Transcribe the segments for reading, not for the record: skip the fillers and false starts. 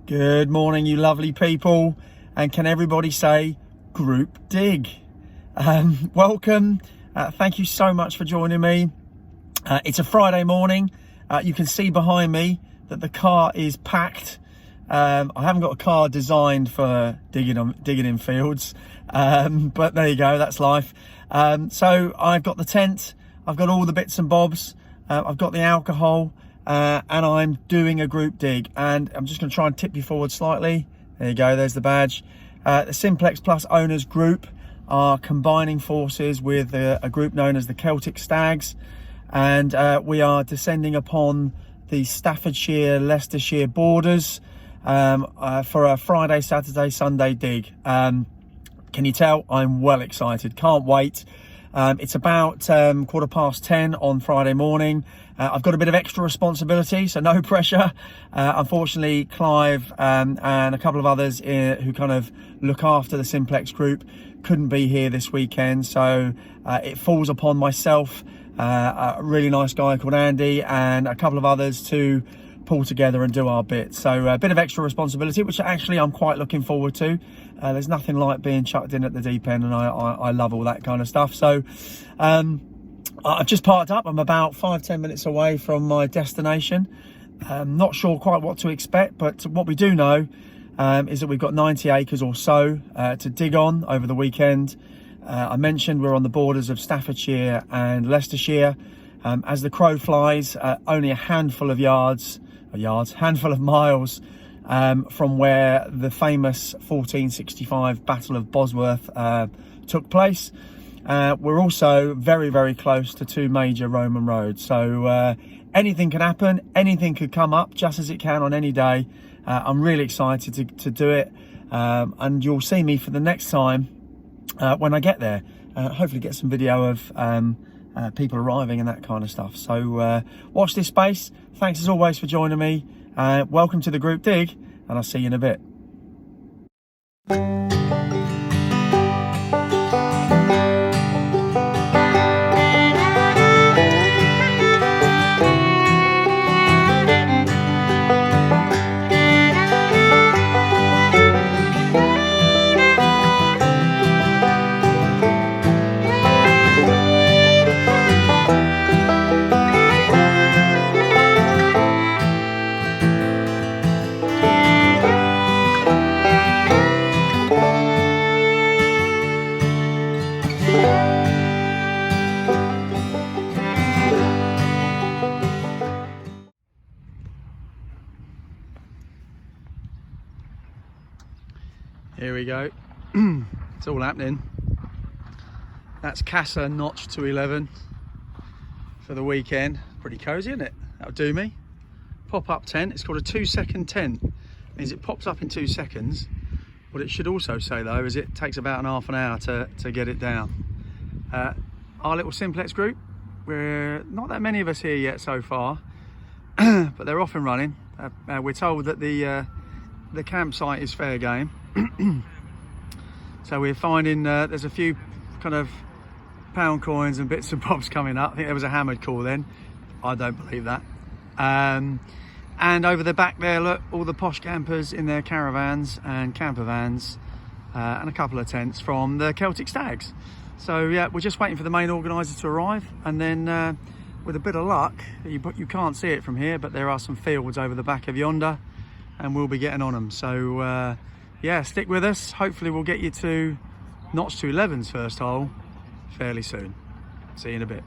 Good morning, you lovely people. And can everybody say group dig? Welcome. Thank you so much for joining me. It's a Friday morning. You can see behind me that the car is packed. I haven't got a car designed for digging in fields, but there you go, that's life. So I've got the tent, I've got all the bits and bobs, I've got the alcohol, and I'm doing a group dig. And I'm just going to try and tip you forward slightly. There you go, there's the badge. The Simplex Plus owners group are combining forces with a group known as the Celtic Stags, and we are descending upon the Staffordshire, Leicestershire borders for a Friday, Saturday, Sunday dig. Can you tell? I'm well excited, can't wait. It's about 10:15 on Friday morning. I've got a bit of extra responsibility, so no pressure. Unfortunately, Clive and a couple of others who kind of look after the Simplex group couldn't be here this weekend, so it falls upon myself, a really nice guy called Andy, and a couple of others to pull together and do our bit. So a bit of extra responsibility, which actually I'm quite looking forward to. There's nothing like being chucked in at the deep end, and I love all that kind of stuff. So I've just parked up. I'm about 5-10 minutes away from my destination. Not sure quite what to expect, but what we do know is that we've got 90 acres or so to dig on over the weekend. I mentioned we're on the borders of Staffordshire and Leicestershire. As the crow flies, only a handful of handful of miles from where the famous 1465 Battle of Bosworth took place. We're also very, very close to two major Roman roads, so anything can happen, anything could come up, just as it can on any day. I'm really excited to do it, and you'll see me for the next time when I get there. Hopefully get some video of people arriving and that kind of stuff. So watch this space. Thanks as always for joining me. Welcome to the group dig, and I'll see you in a bit. Here we go. It's all happening. That's Casa notched to 11 for the weekend. Pretty cozy, isn't it? That'll do me. Pop-up tent. It's called a 2-second tent. Means it pops up in 2 seconds. What it should also say though is it takes about half an hour to get it down. Our little Simplex group, we're not that many of us here yet so far, but they're off and running. We're told that the campsite is fair game. So we're finding there's a few kind of pound coins and bits and bobs coming up. I think there was a hammered call then. I don't believe that. And over the back there, look, all the posh campers in their caravans and camper vans, and a couple of tents from the Celtic Stags. So yeah, we're just waiting for the main organiser to arrive, and then with a bit of luck, you can't see it from here, but there are some fields over the back of yonder, and we'll be getting on them. So yeah, stick with us. Hopefully we'll get you to Notch to 11's first hole fairly soon. See you in a bit.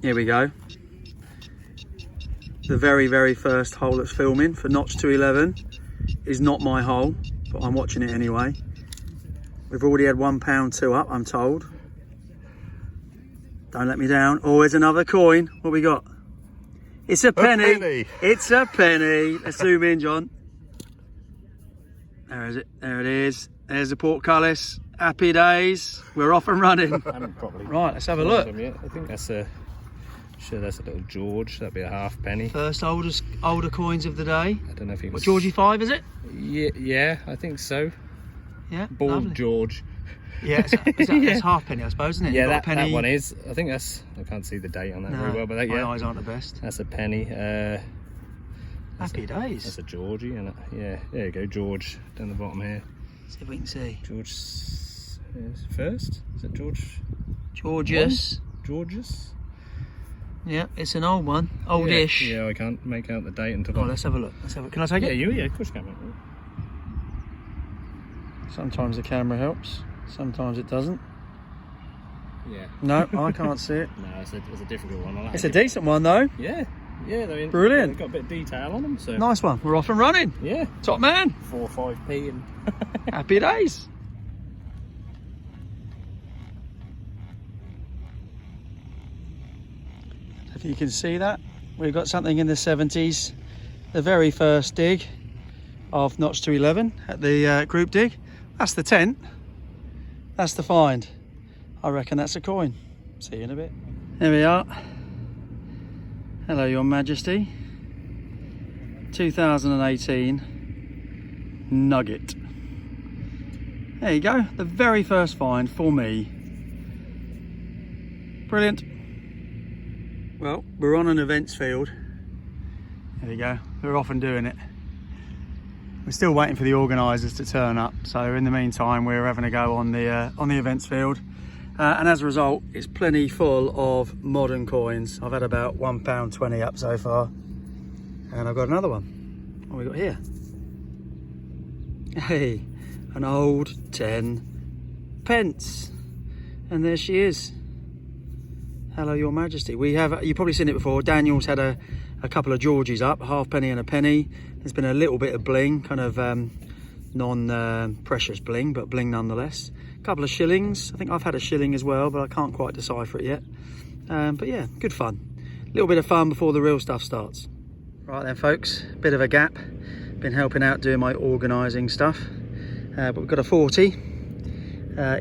Here we go. The very, very first hole that's filming for Notch to 11 is not my hole, but I'm watching it anyway. We've already had £1 up, I'm told. Don't let me down. Oh, there's another coin. What we got? It's a penny. A penny. It's a penny. Let's zoom in, John. There is it. There it is. There's the portcullis. Happy days. We're off and running. Right, let's have a look. I think that's a little George. That'd be a halfpenny. First older coins of the day. I don't know if he was. What, Georgie 5, is it? Yeah, I think so. Yeah. Bald lovely. George. Yeah, it's halfpenny, I suppose, isn't it? Yeah, that one is. I think that's. I can't see the date on that very well, but my eyes aren't the best. That's a penny. Happy days. That's a Georgie, isn't it? Yeah, there you go, George, down the bottom here. See if we can see. George is first? Is it George? Georgius. Georgius? Yeah, it's an old one. Oldish. Yeah, I can't make out the date until... Oh, let's have a look. Can I take it? Yeah, of course you can. Sometimes the camera helps, sometimes it doesn't. Yeah. No, I can't see it. No, it's a difficult one. It's a decent one though. Yeah, I mean, brilliant. They've got a bit of detail on them, so... Nice one. We're off and running. Yeah. Top man. 4 or 5p and... Happy days. If you can see that, we've got something in the 70s. The very first dig of notch to 11 at the group dig. That's the tent. That's the find. I reckon that's a coin. See you in a bit. There we are. Hello, Your Majesty. 2018 nugget. There you go. The very first find for me. Brilliant. Well, we're on an events field. There we go. We're off and doing it. We're still waiting for the organisers to turn up, so in the meantime we're having a go on the events field, and as a result it's plenty full of modern coins. I've had about £1.20 up so far, and I've got another one. What have we got here? Hey, an old 10p, and there she is. Hello, Your Majesty. You've probably seen it before. Daniel's had a couple of Georgies up, halfpenny and a penny. There's been a little bit of bling, kind of non-precious bling, but bling nonetheless. A couple of shillings. I think I've had a shilling as well, but I can't quite decipher it yet. But yeah, good fun. A little bit of fun before the real stuff starts. Right then, folks, bit of a gap. Been helping out doing my organising stuff. But we've got a 40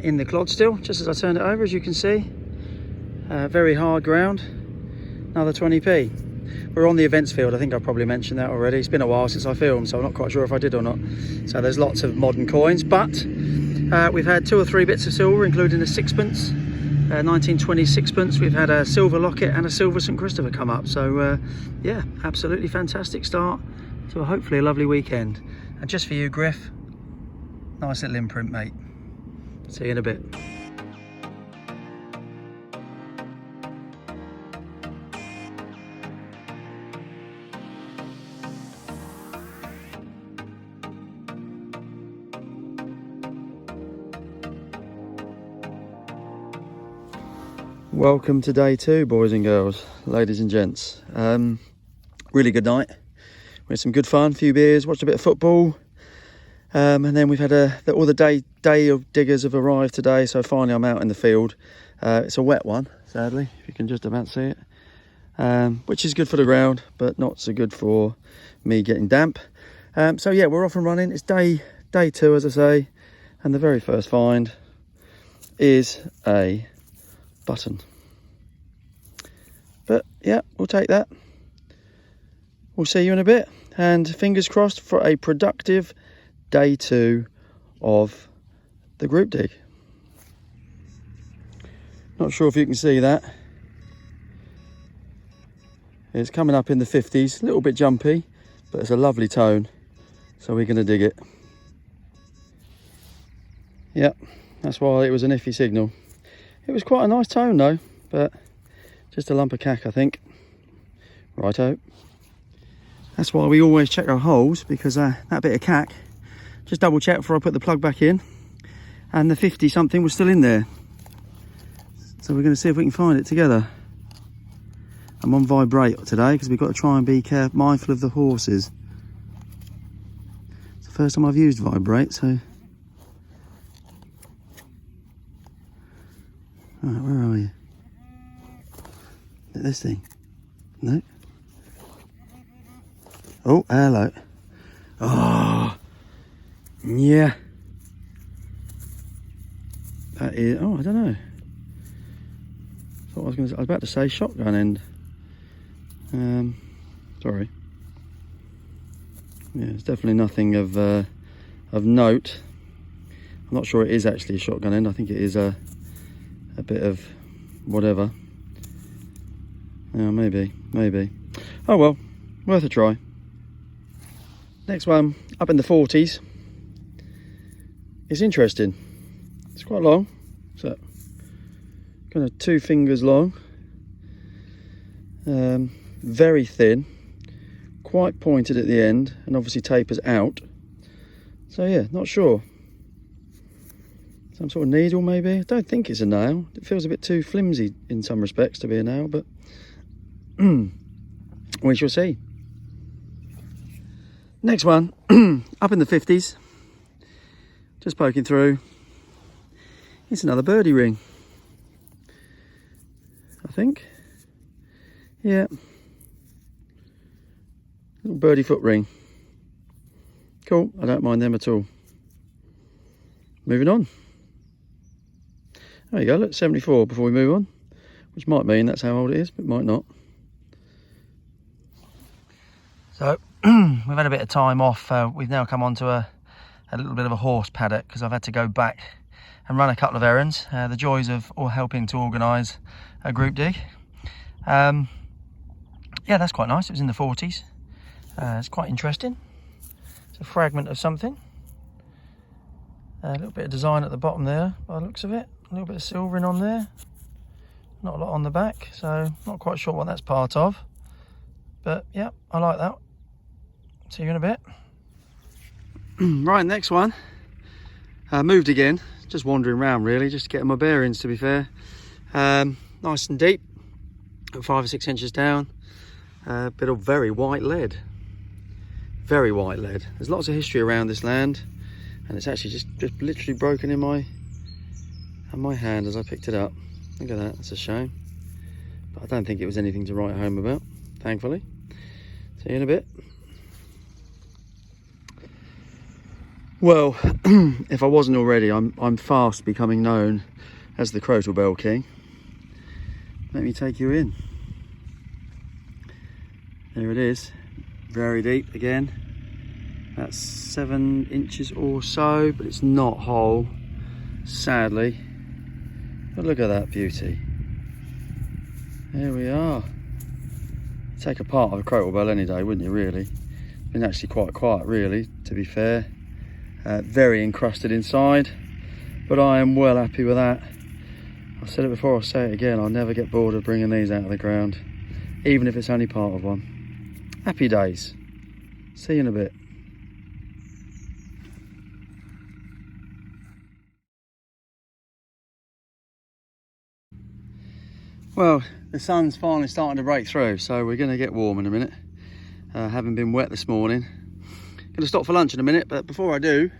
in the clod still, just as I turned it over, as you can see. Very hard ground. Another 20p. We're on the events field. I think I probably mentioned that already. It's been a while since I filmed, so I'm not quite sure if I did or not. So there's lots of modern coins, but we've had 2 or 3 bits of silver, including a sixpence, 1920 sixpence. We've had a silver locket and a silver St Christopher come up. So yeah, absolutely fantastic start to hopefully a lovely weekend. And just for you, Griff, nice little imprint, mate. See you in a bit. Welcome to day 2, boys and girls, ladies and gents. Really good night. We had some good fun, a few beers, watched a bit of football, and then we've had all the day of diggers have arrived today. So finally, I'm out in the field. It's a wet one, sadly, if you can just about see it, which is good for the ground, but not so good for me getting damp. So yeah, we're off and running. It's day 2, as I say, and the very first find is a button. But yeah, we'll take that. We'll see you in a bit, and fingers crossed for a productive day 2 of the group dig. Not sure if you can see that. It's coming up in the 50s, a little bit jumpy, but it's a lovely tone, so we're going to dig it. Yep, that's why it was an iffy signal. It was quite a nice tone though, but just a lump of cack, I think. Righto. That's why we always check our holes, because that bit of cack, just double check before I put the plug back in, and the 50 something was still in there. So we're going to see if we can find it together. I'm on vibrate today because we've got to try and be mindful of the horses. It's the first time I've used vibrate, so... Right, where are you? This thing? No. Oh, hello. Oh, yeah. That is. Oh, I don't know. I was about to say shotgun end. Sorry. Yeah, it's definitely nothing of note. I'm not sure it is actually a shotgun end. I think it is a bit of whatever. Yeah, maybe. Oh well, worth a try. next one up in the 40s. It's interesting. It's quite long, so kind of 2 fingers long, very thin, quite pointed at the end, and obviously tapers out. So yeah, not sure. Some sort of needle maybe. I don't think it's a nail. It feels a bit too flimsy in some respects to be a nail, but we shall see. Next one, up in the 50s, just poking through. It's another birdie ring, I think. Yeah, little birdie foot ring. Cool, I don't mind them at all. Moving on. There you go, look, 74 before we move on, which might mean that's how old it is, but might not. So, we've had a bit of time off. We've now come on to a little bit of a horse paddock because I've had to go back and run a couple of errands. The joys of helping to organise a group dig. Yeah, that's quite nice. It was in the 40s. It's quite interesting. It's a fragment of something. A little bit of design at the bottom there by the looks of it. A little bit of silvering on there. Not a lot on the back, so not quite sure what that's part of. But yeah, I like that. See you in a bit. Right, next one. Moved again. Just wandering around really, just getting my bearings to be fair. Nice and deep. 5 or 6 inches down. Bit of very white lead. Very white lead. There's lots of history around this land, and it's actually just literally broken in my hand as I picked it up. Look at that, that's a shame. But I don't think it was anything to write home about, thankfully. See you in a bit. Well, if I wasn't already, I'm fast becoming known as the Crotal Bell King. Let me take you in. There it is, very deep again. That's 7 inches or so, but it's not whole, sadly. But look at that beauty. There we are. Take a part of a Crotal Bell any day, wouldn't you, really? Been actually quite quiet, really, to be fair. Very encrusted inside, but I am well happy with that. I've said it before, I'll say it again, I'll never get bored of bringing these out of the ground, even if it's only part of one. Happy days. See you in a bit. Well, the sun's finally starting to break through, so we're going to get warm in a minute. Having been wet this morning. Going to stop for lunch in a minute, but before I do,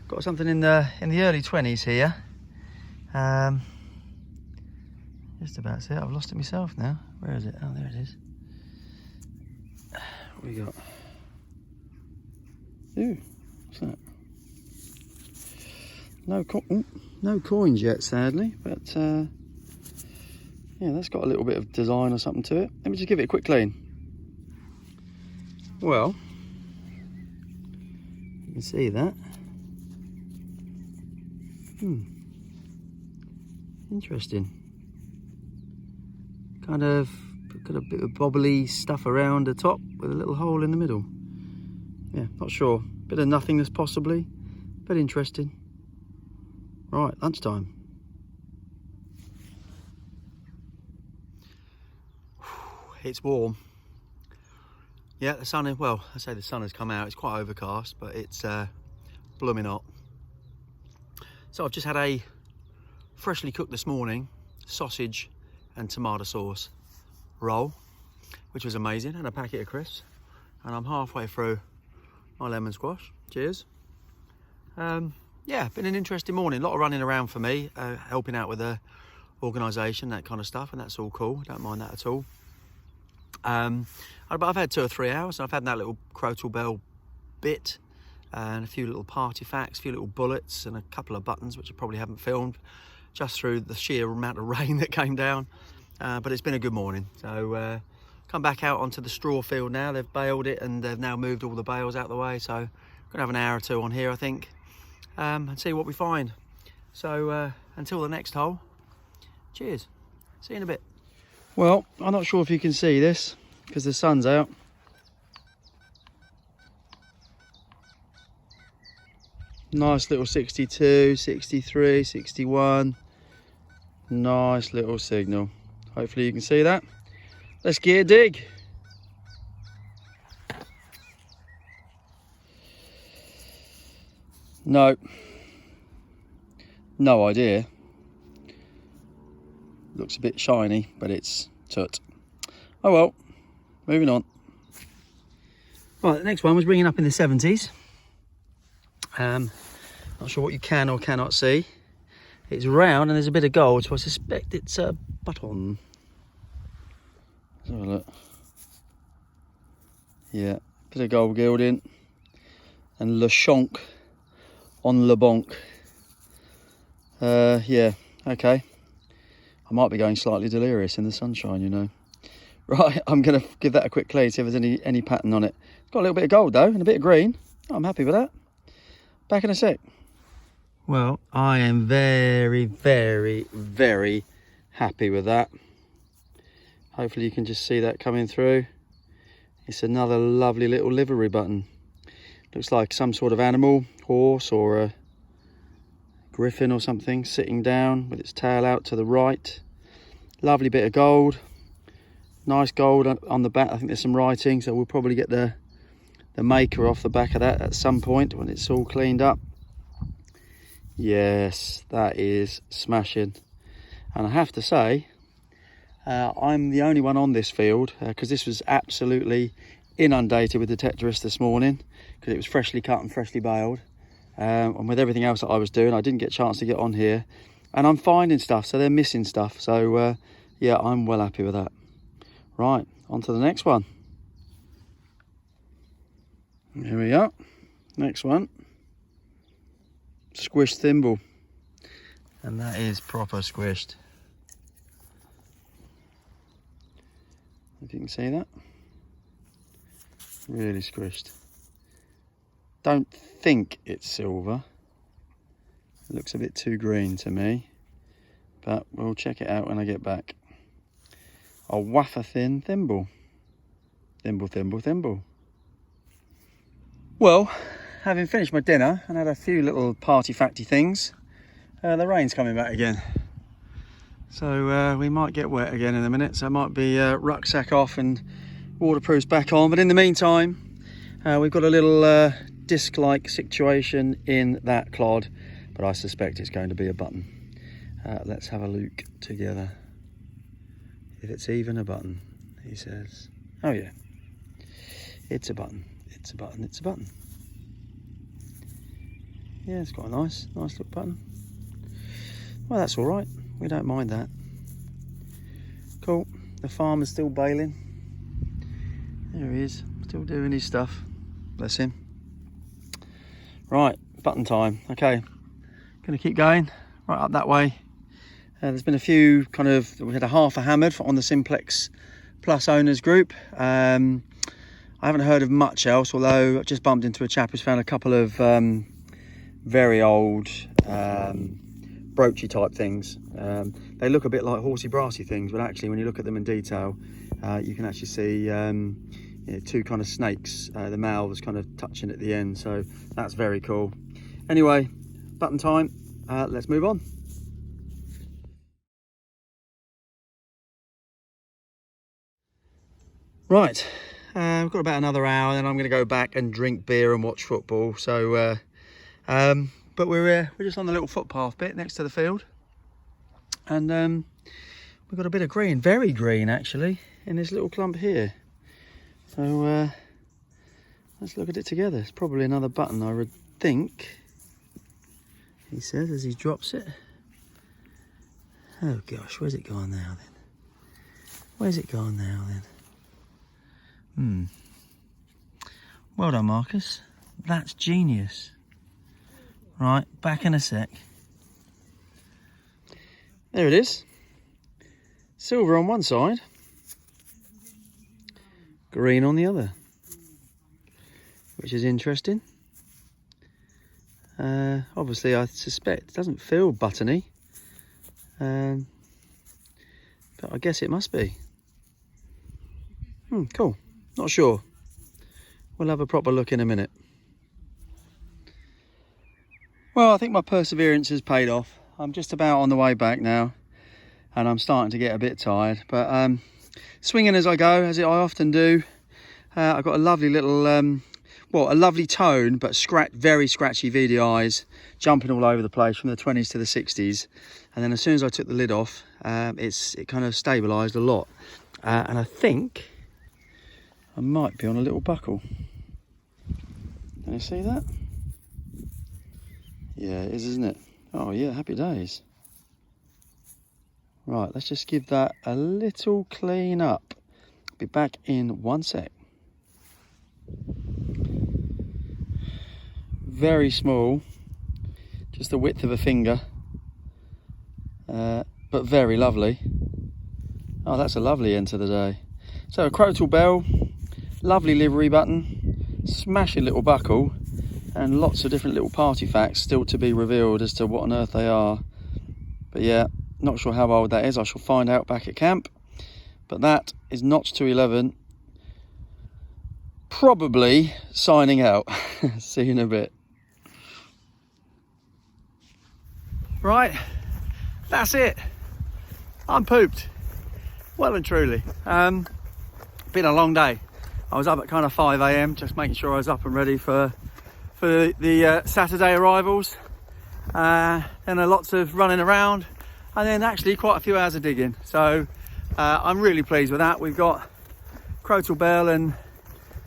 got something in the early 20s here. Just about to see it. I've lost it myself now. Where is it? Oh, there it is. What we got? Ooh, what's that? No coins yet, sadly, but yeah, that's got a little bit of design or something to it. Let me just give it a quick clean. Well, you can see that. Interesting. Kind of got a bit of bobbly stuff around the top with a little hole in the middle. Yeah, not sure. Bit of nothingness possibly, but interesting. Right, lunchtime. It's warm. Yeah, the sun is, well, I say the sun has come out. It's quite overcast, but it's blooming hot. So I've just had a freshly cooked this morning sausage and tomato sauce roll, which was amazing, and a packet of crisps. And I'm halfway through my lemon squash. Cheers. Yeah, been an interesting morning. A lot of running around for me, helping out with the organisation, that kind of stuff, and that's all cool. Don't mind that at all. But I've had 2 or 3 hours, and I've had that little Crotal Bell bit, and a few little party facts, a few little bullets, and a couple of buttons, which I probably haven't filmed, just through the sheer amount of rain that came down. But it's been a good morning. So come back out onto the straw field now. They've baled it, and they've now moved all the bales out of the way. So I'm gonna have an hour or 2 on here, I think, and see what we find. So until the next hole, cheers. See you in a bit. Well, I'm not sure if you can see this because the sun's out. Nice little 62, 63, 61. Nice little signal. Hopefully you can see that. Let's get a dig. No. No idea. Looks a bit shiny, but it's tut. Oh well, moving on. Right, the next one was bringing up in the 70s. Not sure what you can or cannot see. It's round and there's a bit of gold, so I suspect it's a button. Let's have a look. Yeah, bit of gold gilding. And Le Chonk on Le Bonk. Yeah, okay. I might be going slightly delirious in the sunshine, you know. Right, I'm going to give that a quick clean, see if there's any pattern on it. It's got a little bit of gold though, and a bit of green. Oh, I'm happy with that. Back in a sec. Well, I am very, very, very happy with that. Hopefully you can just see that coming through. It's another lovely little livery button. Looks like some sort of animal, horse or a griffin or something, sitting down with its tail out to the right. Lovely bit of gold. Nice gold on the back. I think there's some writing, so we'll probably get the maker off the back of that at some point when it's all cleaned up. Yes, that is smashing. And I have to say, I'm the only one on this field because this was absolutely inundated with the Tetris this morning because it was freshly cut and freshly baled. And with everything else that I was doing, I didn't get a chance to get on here. And I'm finding stuff, so they're missing stuff. So yeah, I'm well happy with that. Right, on to the next one. Here we are. Next one. Squished thimble. And that is proper squished. If you can see that. Really squished. Don't think it's silver. It looks a bit too green to me. But we'll check it out when I get back. A wafer thin thimble. Thimble, thimble, thimble. Well, having finished my dinner and had a few little party facty things, the rain's coming back again. So we might get wet again in a minute. So it might be rucksack off and waterproofs back on. But in the meantime, we've got a little disc-like situation in that clod, but I suspect it's going to be a button. Let's have a look together. If it's even a button, he says. Oh yeah, it's a button. It's a button, it's a button. Yeah, it's quite a nice little button. Well, that's all right. We don't mind that. Cool. The farmer's still baling. There he is, still doing his stuff. Bless him. Right, button time. Okay, gonna keep going right up that way. There's been a few we had a half a hammered on the Simplex Plus owners group. I haven't heard of much else, although I just bumped into a chap who's found a couple of very old broachy type things. They look a bit like horsey brassy things, but actually when you look at them in detail, you can actually see two kind of snakes, the mouths kind of touching at the end, so that's very cool. Anyway, button time, let's move on. Right, we've got about another hour, then I'm going to go back and drink beer and watch football. So, but we're just on the little footpath bit next to the field, and we've got a bit of green, very green actually, in this little clump here. So let's look at it together. It's probably another button, I would think. He says as he drops it. Oh gosh, where's it gone now then? Where's it gone now then? Well done, Marcus. That's genius. Right, back in a sec. There it is. Silver on one side, green on the other, which is interesting. Obviously, I suspect it doesn't feel buttony, but I guess it must be. Cool. Not sure. We'll have a proper look in a minute. Well, I think my perseverance has paid off. I'm just about on the way back now, and I'm starting to get a bit tired, but swinging as I go, as I often do. I've got a lovely little, well, a lovely tone, but very scratchy VDIs, jumping all over the place from the 20s to the 60s. And then as soon as I took the lid off, it kind of stabilised a lot. And I think I might be on a little buckle. Can you see that? Yeah, it is, isn't it? Oh yeah, happy days. Right, let's just give that a little clean up. Be back in 1 sec. Very small, just the width of a finger, but very lovely. Oh, that's a lovely end to the day. So a crotal bell, lovely livery button, smashing little buckle, and lots of different little party facts still to be revealed as to what on earth they are. But yeah, not sure how old that is. I shall find out back at camp. But that is notch to 11. Probably signing out. See you in a bit. Right, that's it. I'm pooped. Well and truly. Been a long day. I was up at kind of 5 AM, just making sure I was up and ready for the Saturday arrivals. Then lots of running around, and then actually quite a few hours of digging. So I'm really pleased with that. We've got crotal bell and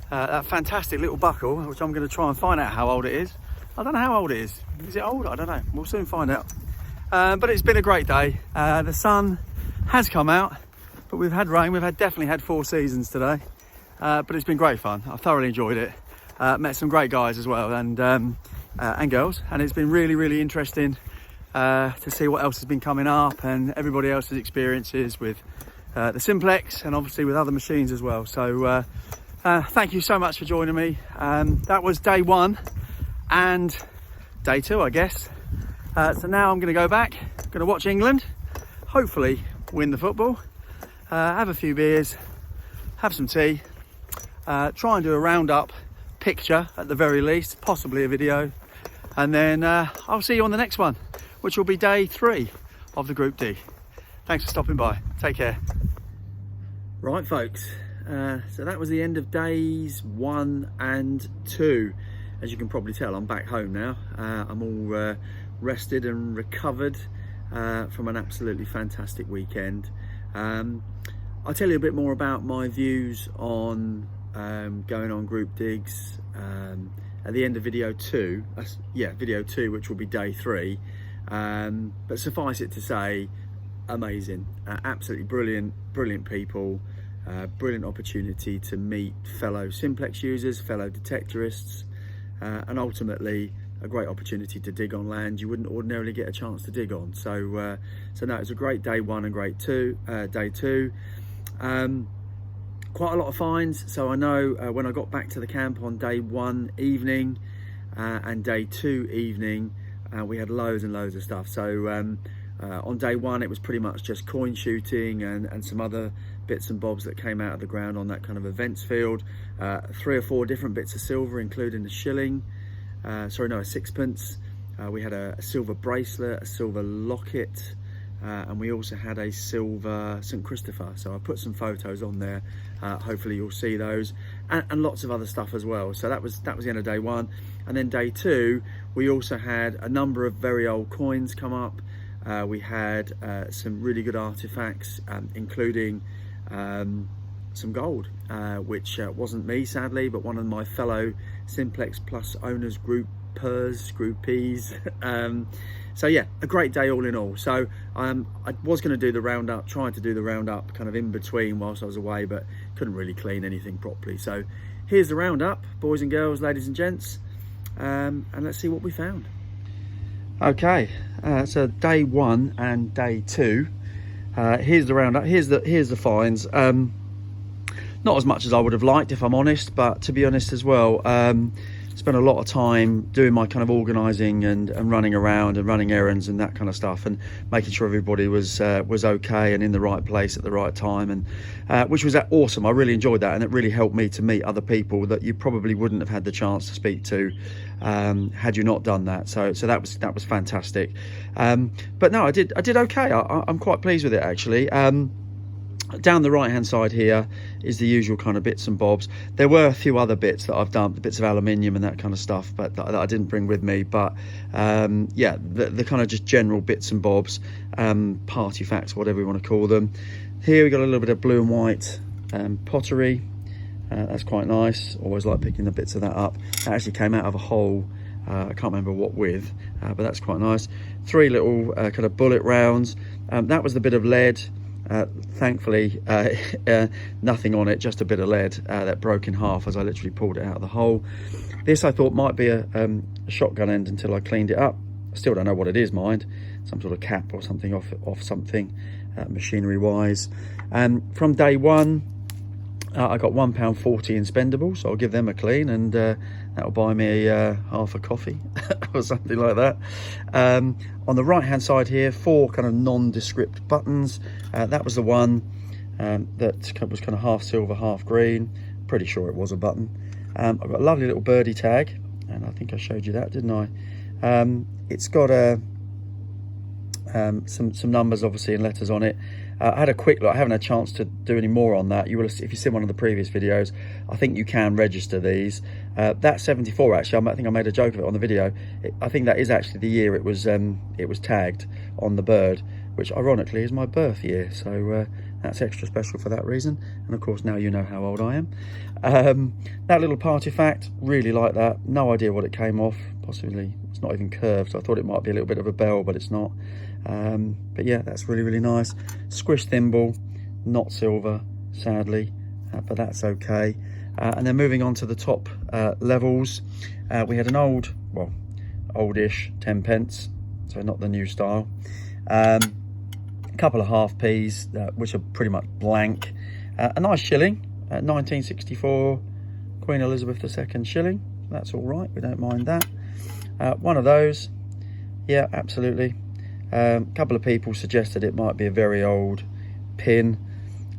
that fantastic little buckle, which I'm going to try and find out how old it is. I don't know how old it is. Is it old? I don't know. We'll soon find out. But it's been a great day. The sun has come out, but we've had rain. We've definitely had 4 seasons today. But it's been great fun. I've thoroughly enjoyed it. Met some great guys as well, and girls. And it's been really, really interesting to see what else has been coming up and everybody else's experiences with the Simplex, and obviously with other machines as well. So thank you so much for joining me. That was day 1 and day 2, I guess. So now I'm going to go back, going to watch England, hopefully win the football, have a few beers, have some tea, try and do a roundup picture at the very least, possibly a video, and then I'll see you on the next one, which will be day 3 of the Group D. Thanks for stopping by. Take care. Right, folks, so that was the end of days 1 and 2. As you can probably tell, I'm back home now. I'm all rested and recovered from an absolutely fantastic weekend. I'll tell you a bit more about my views on going on group digs at the end of video 2. Video 2, which will be day 3. But suffice it to say, amazing, absolutely brilliant people, brilliant opportunity to meet fellow Simplex users, fellow detectorists, and ultimately a great opportunity to dig on land you wouldn't ordinarily get a chance to dig on. So no, it was a great day 1 and great day 2. Quite a lot of finds. So I know when I got back to the camp on day 1 evening and day 2 evening, we had loads and loads of stuff. So on day 1 it was pretty much just coin shooting and some other bits and bobs that came out of the ground on that kind of events field. 3 or 4 different bits of silver, including a shilling, a sixpence. We had a silver bracelet, a silver locket, and we also had a silver St. Christopher. So I put some photos on there. Hopefully you'll see those, and lots of other stuff as well. So that was the end of day 1. And then day 2, we also had a number of very old coins come up. We had some really good artifacts, including some gold, which wasn't me, sadly, but one of my fellow Simplex Plus owners, groupees. So yeah, a great day all in all. So I was going to do the roundup, trying to do the roundup kind of in between whilst I was away, but couldn't really clean anything properly. So here's the roundup, boys and girls, ladies and gents, and let's see what we found. Okay, so day 1 and day 2. Here's the roundup. Here's the finds. Not as much as I would have liked, if I'm honest, but to be honest as well, spent a lot of time doing my kind of organising and running around and running errands and that kind of stuff, and making sure everybody was okay and in the right place at the right time, and which was awesome. I really enjoyed that, and it really helped me to meet other people that you probably wouldn't have had the chance to speak to had you not done that. So that was fantastic. But no, I did okay. I'm quite pleased with it, actually. Down the right hand side here is the usual kind of bits and bobs. There were a few other bits that I've done, bits of aluminium and that kind of stuff, but that I didn't bring with me. But yeah, the kind of just general bits and bobs, party facts, whatever we want to call them. Here we got a little bit of blue and white pottery. That's quite nice. Always like picking the bits of that up. It actually came out of a hole. I can't remember what with, but that's quite nice. 3 little kind of bullet rounds. That was the bit of lead. Thankfully nothing on it, just a bit of lead that broke in half as I literally pulled it out of the hole. This I thought might be a shotgun end until I cleaned it up. I still don't know what it is, mind. Some sort of cap or something off something machinery wise. From day one I got £1.40 in spendables, so I'll give them a clean, and that'll buy me half a coffee or something like that. On the right hand side here, 4 kind of nondescript buttons. That was the one that was kind of half silver, half green. Pretty sure it was a button. I've got a lovely little birdie tag, and I think I showed you that, didn't I? It's got some numbers obviously and letters on it. I had a quick look. I haven't had a chance to do any more on that. You will, if you've seen one of the previous videos, I think you can register these. That's 74 actually. I think I made a joke of it on the video. I think that is actually the year it was tagged on the bird, which ironically is my birth year. So that's extra special for that reason. And of course now you know how old I am. That little party fact, really like that. No idea what it came off. Possibly it's not even curved. So I thought it might be a little bit of a bell, but it's not. But yeah, that's really, really nice. Squish thimble, not silver, sadly, but that's okay. And then moving on to the top levels, we had an oldish 10 pence, so not the new style. A couple of half p's, which are pretty much blank. A nice shilling, 1964 Queen Elizabeth II shilling. That's all right, we don't mind that. One of those, yeah, absolutely. A couple of people suggested it might be a very old pin,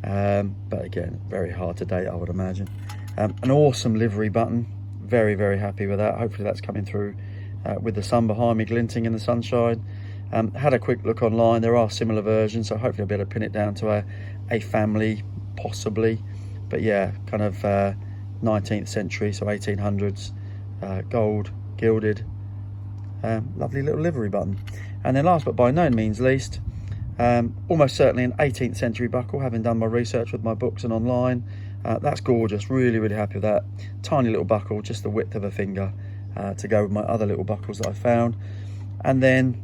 but again, very hard to date, I would imagine. An awesome livery button, very, very happy with that. Hopefully that's coming through with the sun behind me glinting in the sunshine. Had a quick look online, there are similar versions, so hopefully I'll be able to pin it down to a family, possibly. But yeah, kind of 19th century, so 1800s, gold, gilded, lovely little livery button. And then last but by no means least, almost certainly an 18th century buckle, having done my research with my books and online. That's gorgeous, really, really happy with that. Tiny little buckle, just the width of a finger, to go with my other little buckles that I found. And then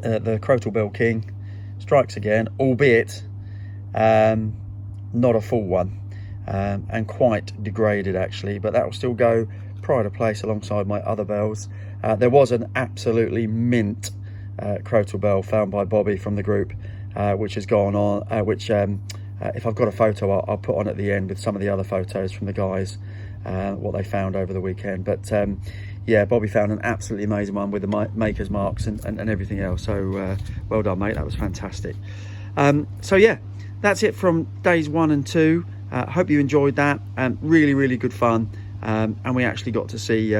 the Crotal Bell King strikes again, albeit not a full one, and quite degraded actually, but that will still go pride of place alongside my other bells. There was an absolutely mint Crotal Bell found by Bobby from the group, which has gone on, if I've got a photo I'll put on at the end with some of the other photos from the guys, what they found over the weekend. But yeah, Bobby found an absolutely amazing one with the maker's marks and everything else, so well done mate, that was fantastic. So yeah, that's it from days 1 and 2. Hope you enjoyed that. Really, really good fun, and we actually got to see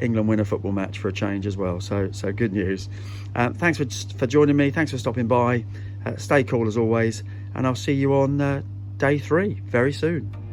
England win a football match for a change as well, so good news. Thanks for joining me, thanks for stopping by. Stay cool as always, and I'll see you on day 3 very soon.